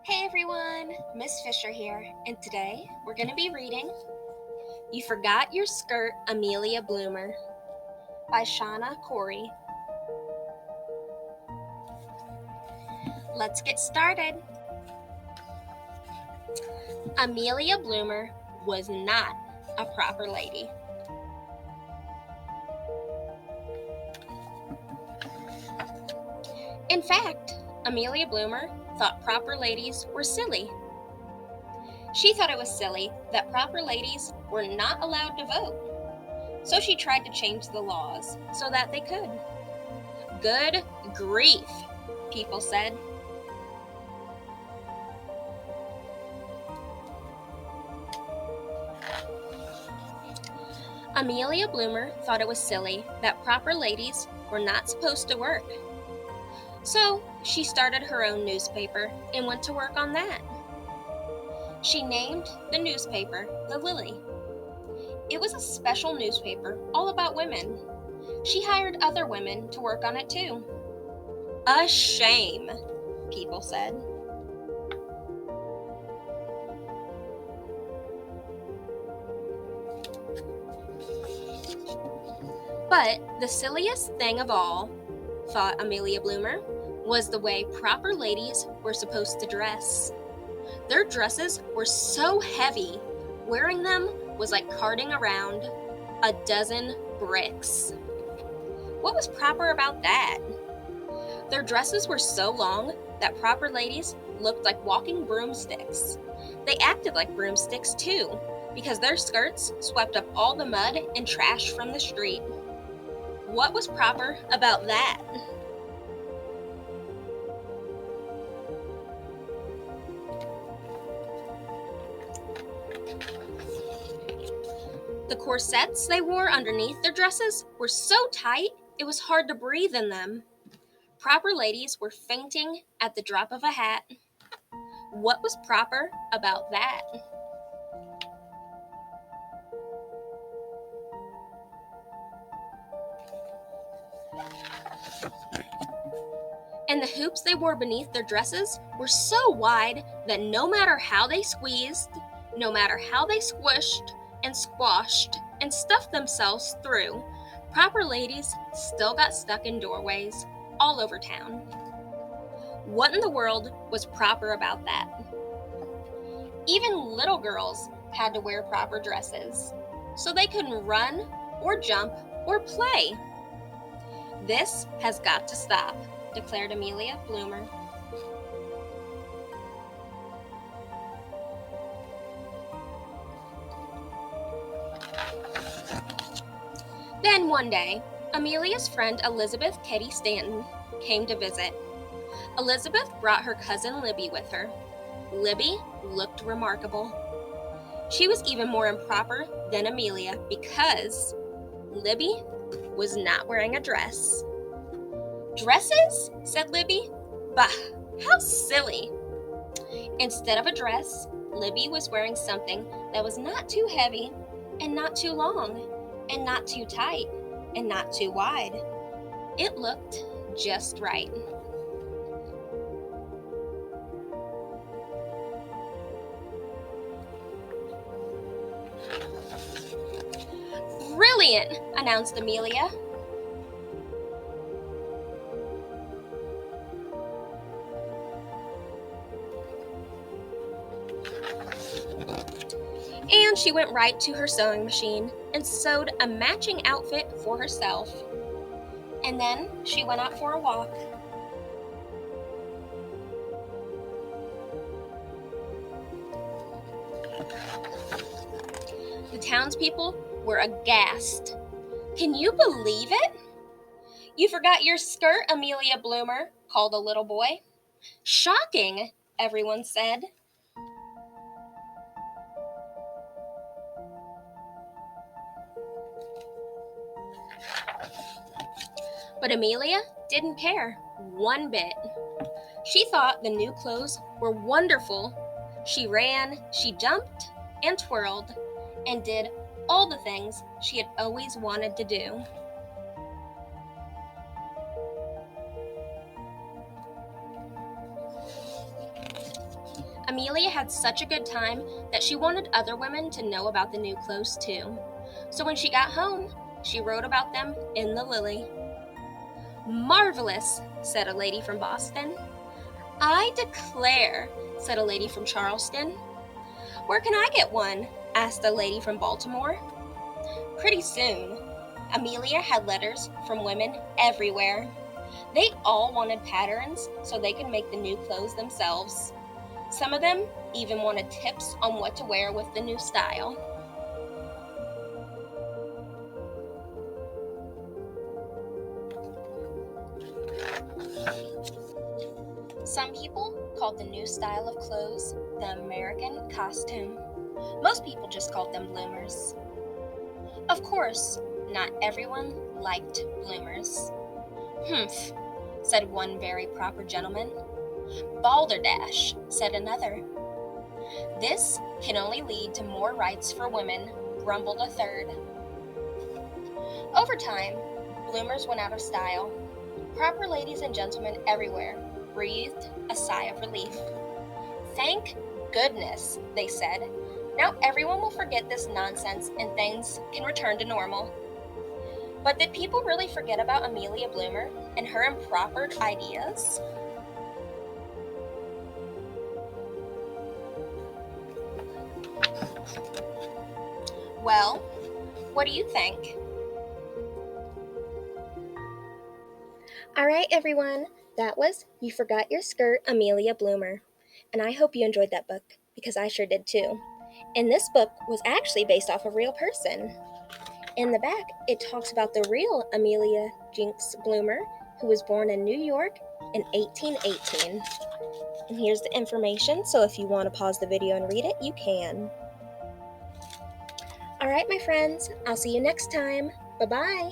Hey everyone, Miss Fisher here, and today we're going to be reading You Forgot Your Skirt, Amelia Bloomer by Shauna Corey. Let's get started. Amelia Bloomer was not a proper lady. In fact, Amelia Bloomer thought proper ladies were silly. She thought it was silly that proper ladies were not allowed to vote. So she tried to change the laws so that they could. Good grief, people said. Amelia Bloomer thought it was silly that proper ladies were not supposed to work. So she started her own newspaper and went to work on that. She named the newspaper The Lily. It was a special newspaper all about women. She hired other women to work on it too. A shame, people said. But the silliest thing of all, thought Amelia Bloomer, was the way proper ladies were supposed to dress. Their dresses were so heavy, wearing them was like carting around a dozen bricks. What was proper about that? Their dresses were so long that proper ladies looked like walking broomsticks. They acted like broomsticks too, because their skirts swept up all the mud and trash from the street. What was proper about that? The corsets they wore underneath their dresses were so tight it was hard to breathe in them. Proper ladies were fainting at the drop of a hat. What was proper about that? And the hoops they wore beneath their dresses were so wide that no matter how they squeezed, no matter how they squished and squashed and stuffed themselves through, proper ladies still got stuck in doorways all over town. What in the world was proper about that? Even little girls had to wear proper dresses, so they couldn't run or jump or play. This has got to stop, declared Amelia Bloomer. Then one day, Amelia's friend Elizabeth Kitty Stanton came to visit. Elizabeth brought her cousin Libby with her. Libby looked remarkable. She was even more improper than Amelia because Libby was not wearing a dress. Dresses? Said Libby. Bah, how silly. Instead of a dress, Libby was wearing something that was not too heavy and not too long and not too tight and not too wide. It looked just right. Brilliant, announced Amelia. And she went right to her sewing machine and sewed a matching outfit for herself. And then she went out for a walk. The townspeople were aghast. Can you believe it? You forgot your skirt, Amelia Bloomer, called a little boy. Shocking, everyone said. But Amelia didn't care one bit. She thought the new clothes were wonderful. She ran, she jumped, and twirled, and did all the things she had always wanted to do. Amelia had such a good time that she wanted other women to know about the new clothes too. So when she got home, she wrote about them in the Lily. "Marvelous," said a lady from Boston. "I declare," said a lady from Charleston. "Where can I get one?" asked a lady from Baltimore. Pretty soon, Amelia had letters from women everywhere. They all wanted patterns so they could make the new clothes themselves. Some of them even wanted tips on what to wear with the new style. Some people called the new style of clothes the American costume. Most people just called them bloomers. Of course, not everyone liked bloomers. "Humph," said one very proper gentleman. "Balderdash," said another. "This can only lead to more rights for women," grumbled a third. Over time, bloomers went out of style. Proper ladies and gentlemen everywhere breathed a sigh of relief. "Thank goodness," they said. "Now everyone will forget this nonsense and things can return to normal." But did people really forget about Amelia Bloomer and her improper ideas? Well, what do you think? All right, everyone. That was You Forgot Your Skirt, Amelia Bloomer. And I hope you enjoyed that book, because I sure did too. And this book was actually based off a real person. In the back, it talks about the real Amelia Jinks Bloomer, who was born in New York in 1818. And here's the information, so if you want to pause the video and read it, you can. All right, my friends, I'll see you next time. Bye-bye.